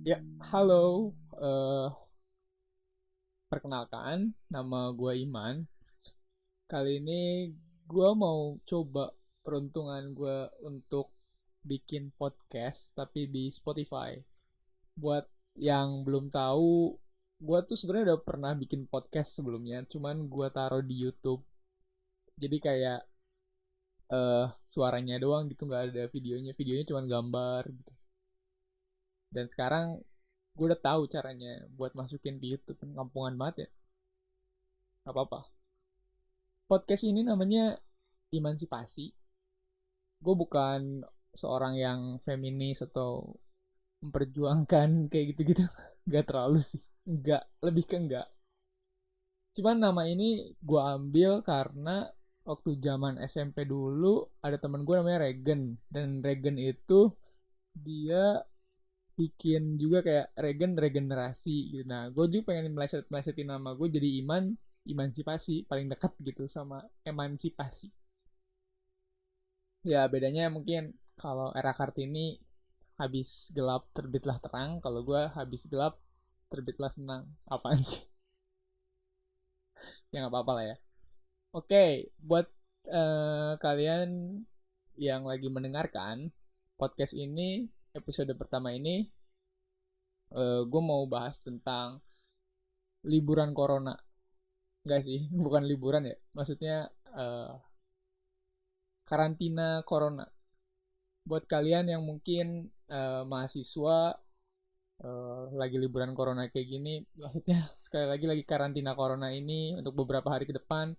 Ya, halo. Perkenalkan, nama gue Iman. Kali ini gue mau coba peruntungan gue untuk bikin podcast, tapi di Spotify. Buat yang belum tahu, gue tuh sebenarnya udah pernah bikin podcast sebelumnya, cuman gue taruh di YouTube. Jadi kayak suaranya doang gitu, nggak ada videonya. Videonya cuma gambar gitu. Dan sekarang gue udah tahu caranya buat masukin di YouTube. Kampungan banget ya, nggak apa-apa. Podcast ini namanya Emansipasi. Gue bukan seorang yang feminis atau memperjuangkan kayak gitu-gitu. Gak terlalu sih. Enggak, lebih ke enggak. Cuman nama ini gue ambil karena waktu zaman SMP dulu ada temen gue namanya Regen. Dan Regen itu dia bikin juga kayak Regen regenerasi gitu. Nah, gue juga pengen melesetin nama gue jadi Iman, Emansipasi, paling dekat gitu sama emansipasi. Ya, bedanya mungkin kalau era Kartini habis gelap terbitlah terang, kalau gue habis gelap terbitlah senang. Apaan sih? Ya nggak apa-apa lah ya. Oke, buat kalian yang lagi mendengarkan podcast ini, episode pertama ini, gue mau bahas tentang liburan corona. Enggak sih, bukan liburan ya. Maksudnya eh, karantina corona. Buat kalian yang mungkin mahasiswa lagi liburan corona kayak gini, maksudnya sekali lagi karantina corona ini untuk beberapa hari ke depan,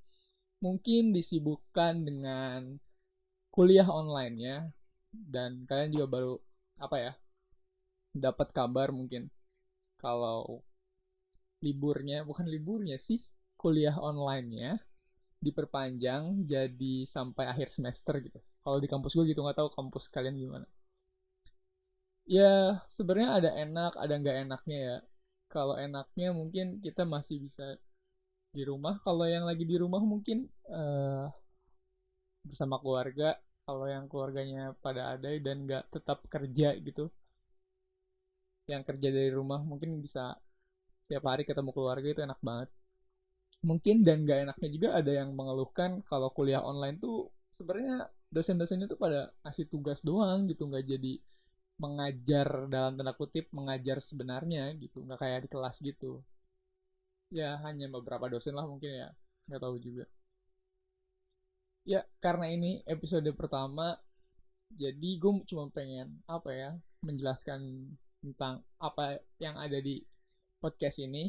mungkin disibukkan dengan kuliah online ya, dan kalian juga baru apa ya, dapat kabar mungkin kalau liburnya, bukan liburnya sih, kuliah online-nya diperpanjang jadi sampai akhir semester gitu. Kalau di kampus gue gitu, nggak tahu kampus kalian gimana. Ya, sebenarnya ada enak, ada nggak enaknya ya. Kalau enaknya mungkin kita masih bisa di rumah. Kalau yang lagi di rumah mungkin bersama keluarga. Kalau yang keluarganya pada ada dan nggak tetap kerja gitu, yang kerja dari rumah mungkin bisa tiap hari ketemu keluarga, itu enak banget. Mungkin dan nggak enaknya juga ada yang mengeluhkan kalau kuliah online tuh sebenarnya dosen-dosennya tuh pada ngasih tugas doang gitu, nggak jadi mengajar dalam tanda kutip, mengajar sebenarnya gitu, nggak kayak di kelas gitu. Ya hanya beberapa dosen lah mungkin ya, nggak tahu juga. Ya karena ini episode pertama, jadi gue cuma pengen apa ya, menjelaskan tentang apa yang ada di podcast ini.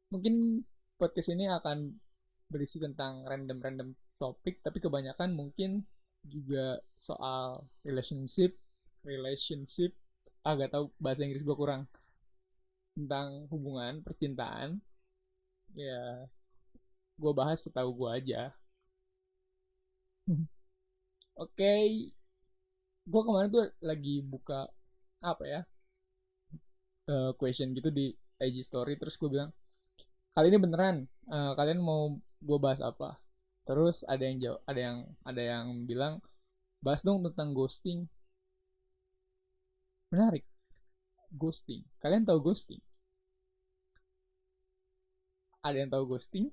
Mungkin podcast ini akan berisi tentang random-random topik, tapi kebanyakan mungkin juga soal relationship, relationship, agak tahu bahasa Inggris gue kurang, tentang hubungan percintaan. Ya gue bahas setahu gue aja. Oke, gue kemarin tuh lagi buka apa ya, question gitu di IG story, terus gue bilang kali ini beneran, kalian mau gue bahas apa. Terus ada yang jawab, ada yang bilang bahas dong tentang ghosting. Menarik. Ghosting, kalian tahu ghosting? Ada yang tahu ghosting?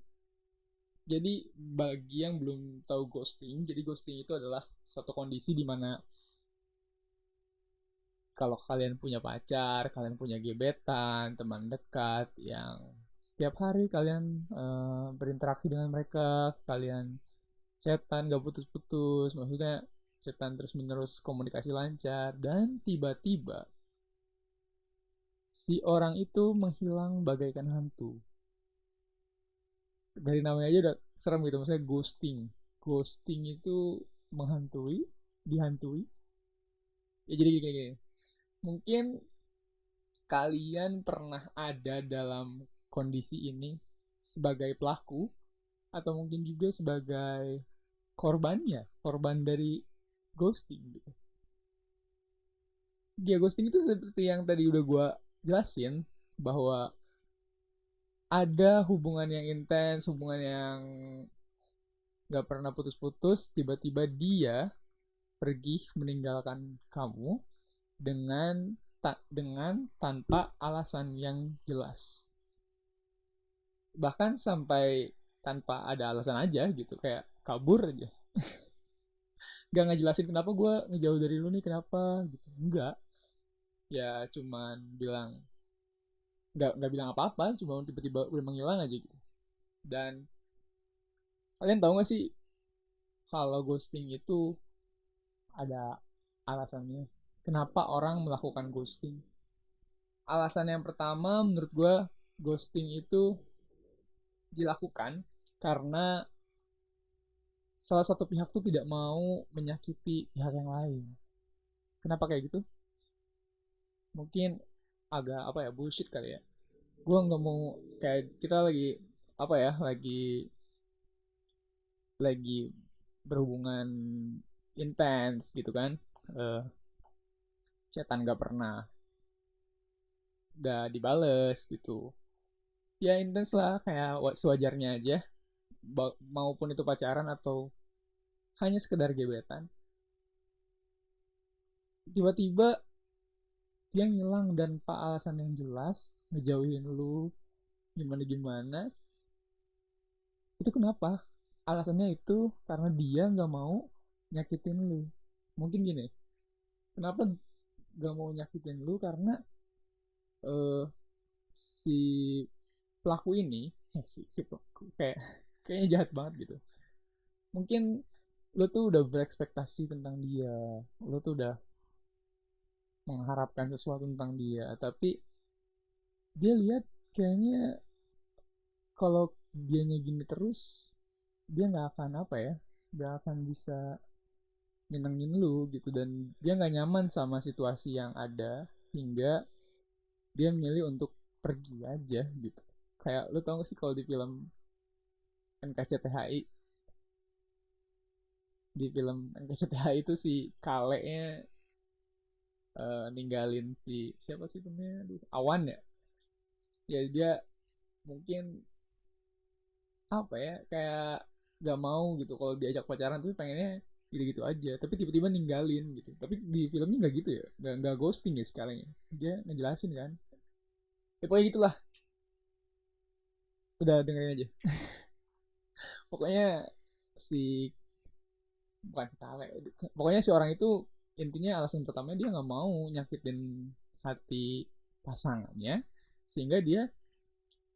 Jadi bagi yang belum tahu ghosting, jadi ghosting itu adalah suatu kondisi di mana kalau kalian punya pacar, kalian punya gebetan, teman dekat yang setiap hari kalian berinteraksi dengan mereka, kalian chatan gak putus-putus, maksudnya chatan terus menerus, komunikasi lancar, dan tiba-tiba si orang itu menghilang bagaikan hantu. Dari namanya aja udah serem gitu, maksudnya ghosting. Ghosting itu menghantui, dihantui. Ya jadi gini, mungkin kalian pernah ada dalam kondisi ini sebagai pelaku, atau mungkin juga sebagai korbannya, korban dari ghosting gitu. Dia ghosting itu seperti yang tadi udah gue jelasin, bahwa ada hubungan yang intens, hubungan yang gak pernah putus-putus, tiba-tiba dia pergi meninggalkan kamu dengan dengan tanpa alasan yang jelas. Bahkan sampai tanpa ada alasan aja gitu, kayak kabur aja. Gak ngejelasin kenapa gue ngejauh dari lu nih, kenapa gitu. Enggak. Ya cuman bilang, nggak bilang apa-apa, cuma tiba-tiba udah menghilang aja gitu. Dan kalian tahu gak sih kalau ghosting itu ada alasannya? Kenapa orang melakukan ghosting? Alasan yang pertama menurut gue, ghosting itu dilakukan karena salah satu pihak tuh tidak mau menyakiti pihak yang lain. Kenapa kayak gitu? Mungkin agak apa ya, bullshit kali ya. Gue nggak mau, kayak kita lagi apa ya, lagi berhubungan intens gitu kan, eh chatan gak pernah, gak dibales gitu, ya intens lah kayak sewajarnya aja, maupun itu pacaran atau hanya sekedar gebetan. Tiba-tiba dia ngilang dan pak alasan yang jelas, ngejauhin lu gimana gimana. Itu kenapa? Alasannya itu karena dia nggak mau nyakitin lu. Mungkin gini, kenapa nggak mau nyakitin lu? Karena eh, si pelaku ini, si pelaku kayaknya jahat banget gitu. Mungkin lu tuh udah berekspektasi tentang dia, lu tuh udah mengharapkan sesuatu tentang dia, tapi dia lihat kayaknya kalau dianya gini terus, dia nggak akan apa ya, nggak akan bisa nyenengin lu gitu, dan dia nggak nyaman sama situasi yang ada, hingga dia milih untuk pergi aja gitu. Kayak lu tau gak sih kalau di film NKCTHI, di film NKCTHI itu si Kale-nya ninggalin si siapa sih namanya, Awan ya. Ya dia mungkin apa ya, kayak gak mau gitu kalau diajak pacaran, tuh pengennya gitu-gitu aja, tapi tiba-tiba ninggalin gitu. Tapi di filmnya nggak gitu ya, nggak ghosting ya sekalinya, dia ngejelasin kan. Ya pokoknya gitulah, udah dengerin aja. Pokoknya si, bukan si Kale, pokoknya si orang itu intinya alasan pertamanya dia nggak mau nyakitin hati pasangannya, sehingga dia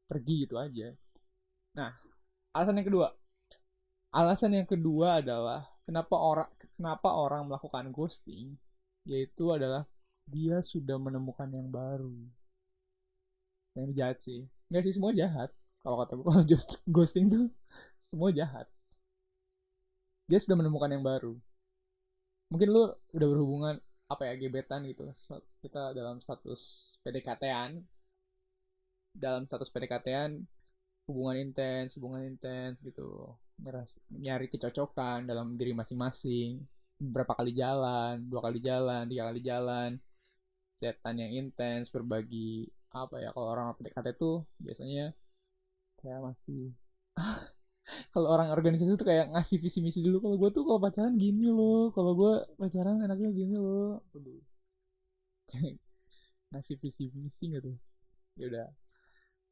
pergi gitu aja. Nah, alasan yang kedua, adalah kenapa orang melakukan ghosting, yaitu adalah dia sudah menemukan yang baru. Yang jahat sih, nggak sih, semua jahat. Kalau kata gue, kalau ghosting tuh semua jahat. Dia sudah menemukan yang baru. Mungkin lu udah berhubungan apa ya, gebetan gitu, kita dalam status PDKT-an, hubungan intens gitu, nyari kecocokan dalam diri masing-masing, berapa kali jalan, 2 kali jalan, 3 kali jalan, chatan yang intens, berbagi apa ya, kalau orang PDKT tuh biasanya kayak masih kalau orang organisasi tuh kayak ngasih visi misi dulu, kalau gue tuh kalau pacaran gini loh, kalau gue pacaran enaknya gini loh. Aduh. Ngasih visi misi gitu. Ya udah,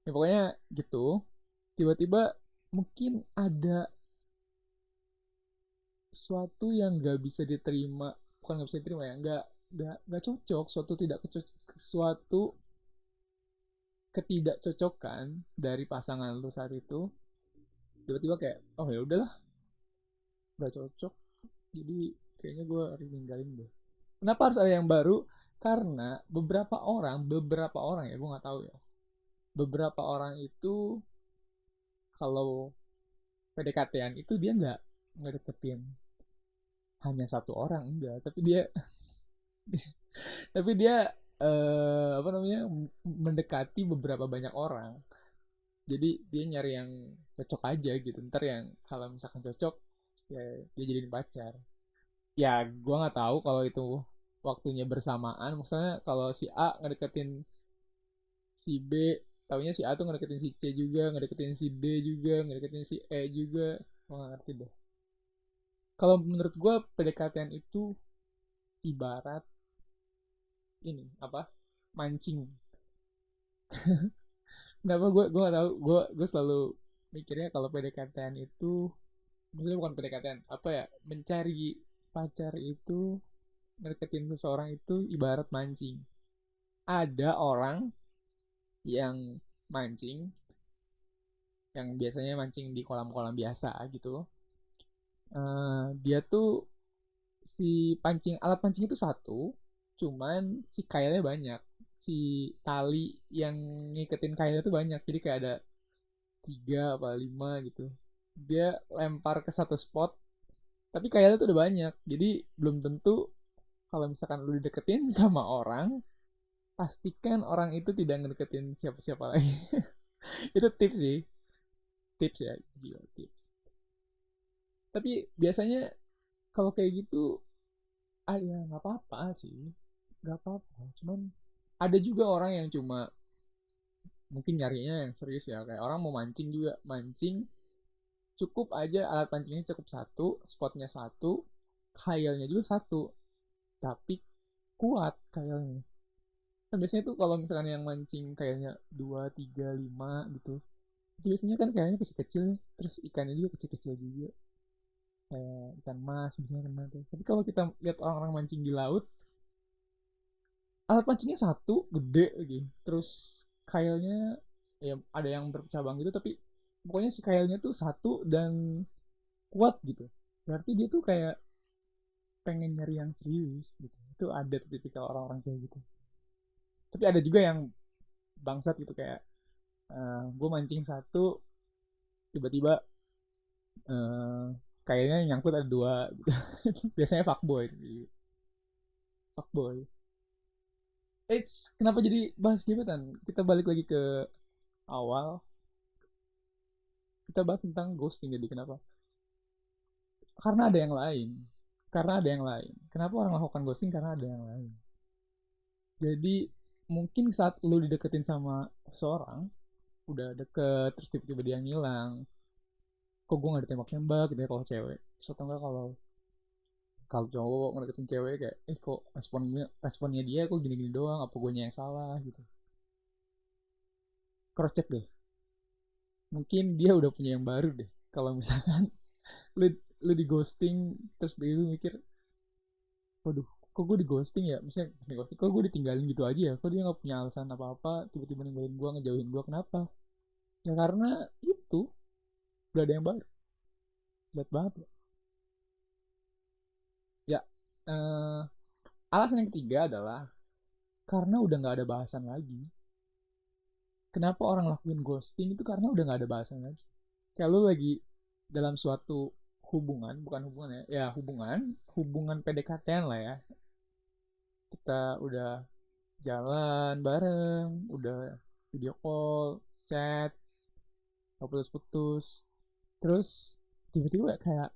ya pokoknya gitu. Tiba-tiba mungkin ada sesuatu yang gak bisa diterima, bukan gak bisa diterima ya, nggak cocok, suatu ketidakcocokan dari pasangan lu saat itu. Tiba-tiba kayak, oh ya udahlah, gak cocok, jadi kayaknya gue harus ninggalin deh. Kenapa harus ada yang baru? Karena beberapa orang ya, gue nggak tahu ya, beberapa orang itu kalau PDKT-an itu dia nggak deketin hanya satu orang, enggak, tapi dia apa namanya, mendekati beberapa banyak orang. Jadi dia nyari yang cocok aja gitu, ntar yang kalau misalkan cocok, ya dia jadiin pacar. Ya gue nggak tahu kalau itu waktunya bersamaan, maksudnya kalau si A ngedeketin si B, taunya si A tuh ngedeketin si C juga, ngedeketin si D juga, ngedeketin si E juga. Gue nggak ngerti deh. Kalau menurut gue PDKT itu ibarat ini apa? mancing. Kenapa gue gak tahu, gue selalu mikirnya kalau PDKT itu, maksudnya bukan PDKT, apa ya, mencari pacar itu, ngedeketin seseorang itu ibarat mancing. Ada orang yang mancing, yang biasanya mancing di kolam-kolam biasa gitu. Dia tuh si alat pancing itu satu, cuman si kailnya banyak. Si tali yang ngiketin kailnya tuh banyak, jadi kayak ada 3 apa 5 gitu. Dia lempar ke satu spot, tapi kailnya tuh udah banyak, jadi belum tentu kalau misalkan lu dideketin sama orang, pastikan orang itu tidak ngedeketin siapa-siapa lagi. Itu tips sih, tips ya, gila tips. Tapi biasanya kalau kayak gitu, ya nggak apa-apa sih, nggak apa-apa. Cuman ada juga orang yang cuma mungkin nyarinya yang serius ya, kayak orang mau mancing juga, mancing cukup aja alat pancingnya cukup satu, spotnya satu, kailnya juga satu, tapi kuat kailnya. Kan biasanya tuh kalau misalkan yang mancing kailnya 2 3 5 gitu, itu biasanya kan kayaknya kecil-kecil nih, terus ikannya juga kecil-kecil juga, kayak ikan mas biasanya kena tuh. Tapi kalau kita lihat orang-orang mancing di laut, alat pancingnya satu gede lagi, terus kailnya ya ada yang bercabang gitu, tapi pokoknya si kailnya tuh satu dan kuat gitu. Berarti dia tuh kayak pengen nyari yang serius gitu. Itu ada tuh tipikal orang-orang kayak gitu. Tapi ada juga yang bangsat gitu, kayak gue mancing satu, tiba-tiba uh, kayaknya nyangkut ada dua gitu. Biasanya fuckboy. Fuckboy. Kenapa jadi bahas gebetan? Kita balik lagi ke awal. Kita bahas tentang ghosting, jadi kenapa? Karena ada yang lain. Karena ada yang lain. Kenapa orang melakukan ghosting? Karena ada yang lain. Jadi mungkin saat lu dideketin sama seseorang, udah deket, terus tiba-tiba dia ngilang. Kok gue gak ditembak-tembak gitu ya kalau cewek. Terus atau enggak kalau cowok ngedeketin cewek, kayak kok responnya dia kok gini-gini doang, apa gue yang salah gitu. Cross check deh, mungkin dia udah punya yang baru deh. Kalau misalkan lu lu di ghosting, terus dia lu mikir, waduh, kok gue di ghosting ya, misalnya di ghosting, kok gue ditinggalin gitu aja ya, kok dia nggak punya alasan apa-apa, tiba-tiba ninggalin gue, ngejauhin gue, kenapa? Ya karena itu udah ada yang baru. Lihat banget ya. Ya, eh, alasan yang ketiga adalah karena udah nggak ada bahasan lagi. Kenapa orang lakuin ghosting itu karena udah nggak ada bahasan lagi. Kayak lu lagi dalam suatu hubungan, bukan hubungan ya, ya hubungan PDKT lah ya. Kita udah jalan bareng, udah video call, chat, nggak putus-putus. Terus tiba-tiba kayak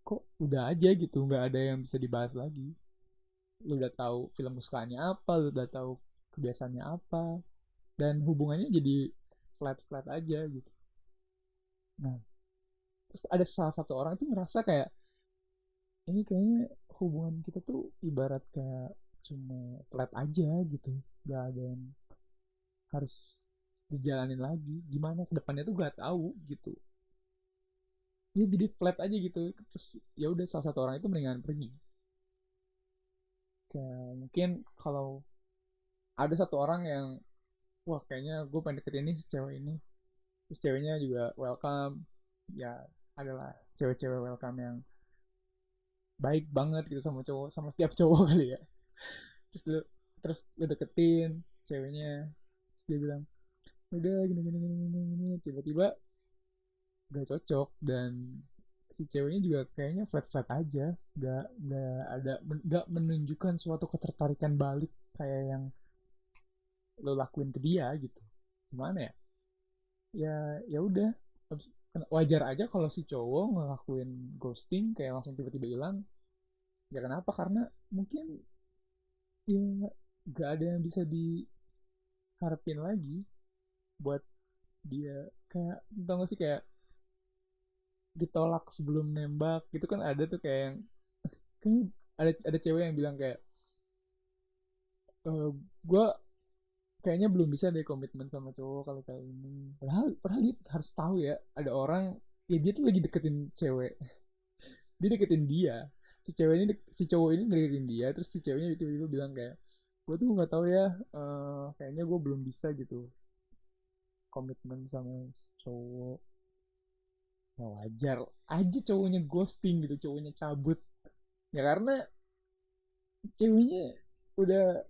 kok udah aja gitu, nggak ada yang bisa dibahas lagi. Lu udah tahu film kesukaannya apa, lu udah tahu kebiasaannya apa, dan hubungannya jadi flat-flat aja gitu. Nah, terus ada salah satu orang itu ngerasa kayak ini kayaknya hubungan kita tuh ibarat kayak cuma flat aja gitu, gak ada yang harus dijalanin lagi, gimana ke depannya tuh gak tahu gitu. Ya jadi flat aja gitu. Terus ya udah, salah satu orang itu mendingan pergi. Kayak mungkin kalau ada satu orang yang, wah kayaknya gue pengen deketin ini si cewek ini, terus ceweknya juga welcome, ya adalah cewek-cewek welcome yang baik banget gitu sama cowok, sama setiap cowok kali ya. terus lu terus lu deketin ceweknya, terus dia bilang udah gini gini gini gini, gini. Tiba-tiba gak cocok, dan si ceweknya juga kayaknya flat flat aja, gak menunjukkan suatu ketertarikan balik kayak yang lo lakuin ke dia gitu. Gimana ya, ya udah, wajar aja kalau si cowok ngelakuin ghosting, kayak langsung tiba-tiba hilang. Ya kenapa? Karena mungkin ya gak ada yang bisa diharapin lagi buat dia. Kayak tau gak sih, kayak ditolak sebelum nembak gitu kan, ada tuh kayak yang kayaknya ada cewek yang bilang kayak, gue kayaknya belum bisa deh komitmen sama cowok kalau kayak ini. Padahal dia harus tahu ya, ada orang ya dia tuh lagi deketin cewek, dia deketin dia, si cowok ini ngedeketin dia, terus si ceweknya tiba-tiba bilang kayak, gue tuh nggak tahu ya, kayaknya gue belum bisa gitu komitmen sama cowok. Ya wajar aja cowoknya ghosting gitu, cowoknya cabut ya karena ceweknya udah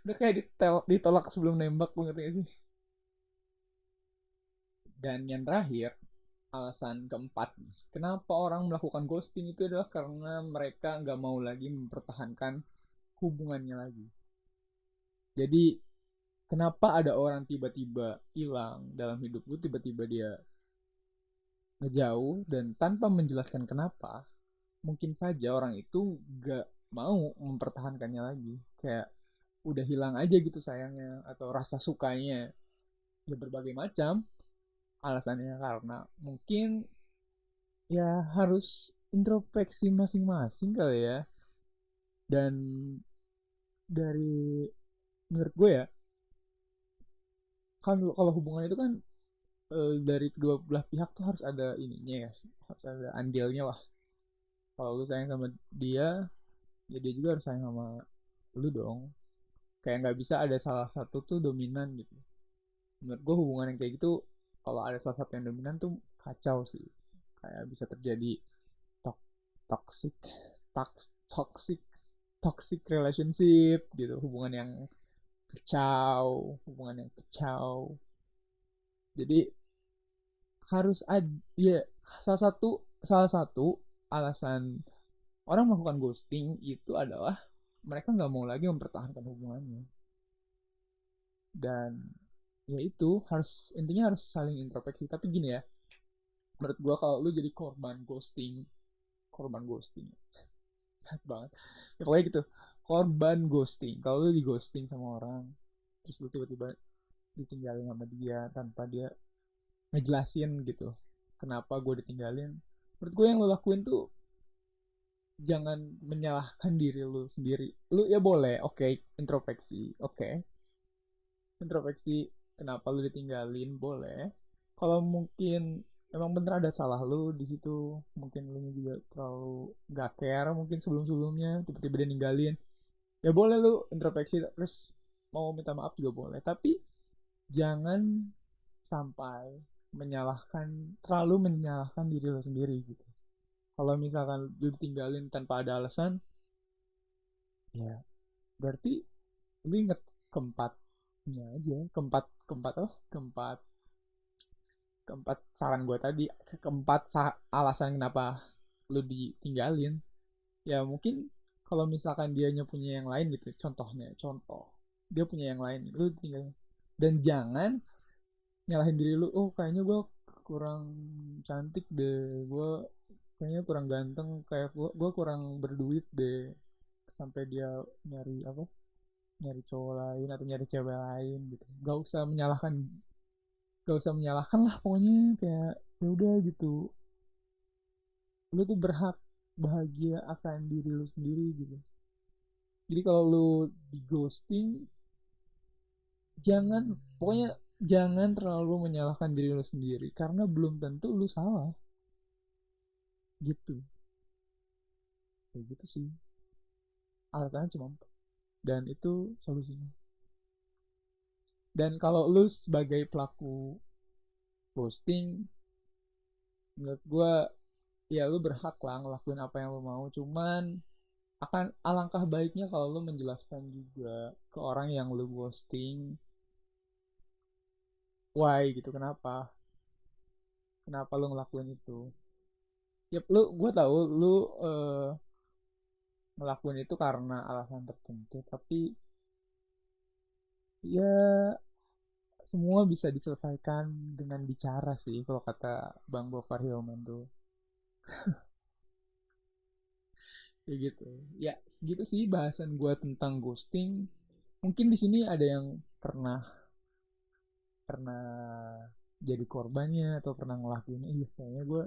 udah kayak ditolak sebelum nembak, lu ngerti gak sih? Dan yang terakhir, alasan keempat nih, kenapa orang melakukan ghosting itu adalah karena mereka nggak mau lagi mempertahankan hubungannya lagi. Jadi kenapa ada orang tiba-tiba hilang dalam hidup lu, tiba-tiba dia ngejauh dan tanpa menjelaskan kenapa, mungkin saja orang itu nggak mau mempertahankannya lagi, kayak udah hilang aja gitu sayangnya atau rasa sukanya. Ya berbagai macam alasannya, karena mungkin ya harus introspeksi masing-masing kali ya. Dan dari menurut gue ya, kan kalau hubungan itu kan dari kedua belah pihak tuh harus ada ininya ya, harus ada andilnya lah. Kalau lu sayang sama dia, ya dia juga harus sayang sama lu dong. Kayak nggak bisa ada salah satu tuh dominan gitu. Menurut gue hubungan yang kayak gitu, kalau ada salah satu yang dominan tuh kacau sih. Kayak bisa terjadi to- toxic toxic toxic relationship gitu, hubungan yang kacau, hubungan yang kacau. Jadi harus ada ya, salah satu alasan orang melakukan ghosting itu adalah mereka nggak mau lagi mempertahankan hubungannya. Dan ya itu harus, intinya harus saling introspeksi. Tapi gini ya, menurut gua kalau lu jadi korban ghosting jahat banget ya pokoknya gitu, korban ghosting, kalau lu di ghosting sama orang, terus lu tiba-tiba ditinggalin sama dia tanpa dia ngejelasin gitu kenapa gue ditinggalin. Menurut gue yang lo lakuin tuh, jangan menyalahkan diri lu sendiri. Lu ya boleh, oke, okay, introspeksi, oke, okay. Introspeksi kenapa lu ditinggalin boleh. Kalau mungkin emang bener ada salah lu di situ, mungkin lu juga terlalu gak care mungkin sebelum-sebelumnya, tiba-tiba dia ninggalin, ya boleh lu introspeksi terus mau minta maaf juga boleh. Tapi jangan sampai terlalu menyalahkan diri lo sendiri gitu. Kalau misalkan lu ditinggalin tanpa ada alasan, ya berarti lu inget keempatnya aja, keempat keempat oh keempat keempat saran gue tadi, alasan kenapa lu ditinggalin. Ya mungkin kalau misalkan dia punya yang lain gitu, contoh dia punya yang lain, lu tinggal. Dan jangan nyalahin diri lu, oh kayaknya gue kurang cantik deh, gue kayaknya kurang ganteng, kayak gue kurang berduit deh, sampai dia nyari apa, nyari cowok lain atau nyari cewek lain gitu. Gak usah menyalahkan lah pokoknya, kayak ya udah gitu, lu tuh berhak bahagia akan diri lu sendiri gitu. Jadi kalau lu di ghosting, pokoknya jangan terlalu menyalahkan diri lu sendiri karena belum tentu lu salah gitu. Kayak gitu sih alasannya, cuma empat. Dan itu solusinya. Dan kalau lu sebagai pelaku ghosting, menurut gue ya lu berhak lah ngelakuin apa yang lu mau, cuman akan alangkah baiknya kalau lu menjelaskan juga ke orang yang lu ghosting why gitu, kenapa kenapa lu ngelakuin itu. Ya gue tahu lu eh, ngelakuin itu karena alasan tertentu, tapi ya semua bisa diselesaikan dengan bicara sih, kalau kata Bang Gofar Hilman tuh. Kayak gitu ya, segitu sih bahasan gue tentang ghosting. Mungkin di sini ada yang pernah pernah jadi korbannya atau pernah ngelakuin, iya kayaknya gue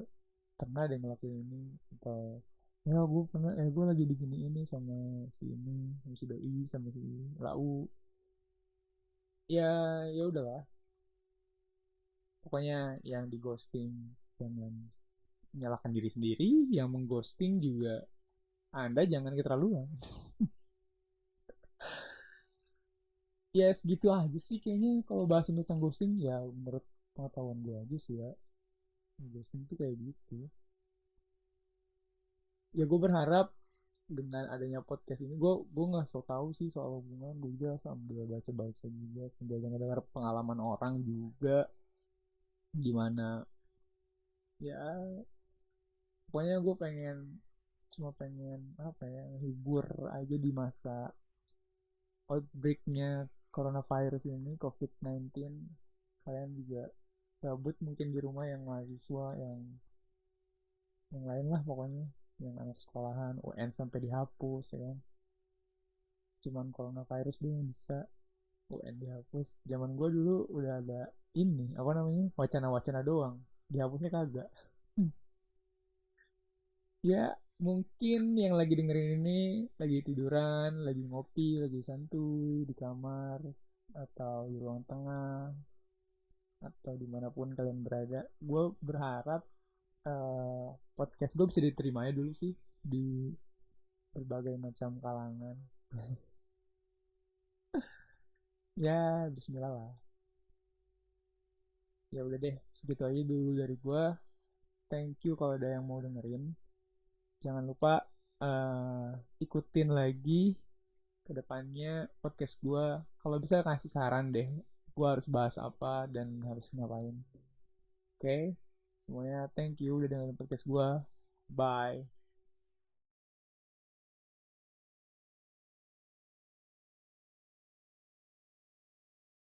pernah ada ngelakuin ini, atau ya gue pernah, gue lagi begini ini sama si ini, sama si doi, sama si lau. Ya, ya udahlah. Pokoknya yang di ghosting jangan menyalahkan diri sendiri, yang mengghosting juga Anda jangan keterlaluan. Ya segitu aja sih kayaknya kalau bahasin tentang ghosting ya menurut pengetahuan gue aja sih ya. Ghosting tuh kayak gitu. Ya gue berharap dengan adanya podcast ini gue nggak so tahu sih soal hubungan, gue juga sambil baca-baca juga sambil dengar pengalaman orang juga gimana ya, pokoknya gue pengen cuma pengen apa ya, hibur aja di masa outbreaknya coronavirus ini, COVID-19. Kalian juga gabut mungkin di rumah, yang mahasiswa, yang lain lah pokoknya, yang anak sekolahan UN sampai dihapus ya kan. Cuman coronavirus deh yang bisa UN dihapus. Zaman gue dulu udah ada ini apa namanya, wacana-wacana doang, dihapusnya kagak. Ya mungkin yang lagi dengerin ini lagi tiduran, lagi ngopi, lagi santuy di kamar atau di ruang tengah atau dimanapun kalian berada, gue berharap eh, podcast gue bisa diterima ya dulu sih di berbagai macam kalangan. Ya Bismillah lah. Ya udah deh, segitu aja dulu dari gue. Thank you kalau ada yang mau dengerin. Jangan lupa eh, ikutin lagi ke depannya podcast gue. Kalau bisa kasih saran deh, gue harus bahas apa dan harus ngapain. Oke, semuanya thank you udah dengerin podcast gue. Bye.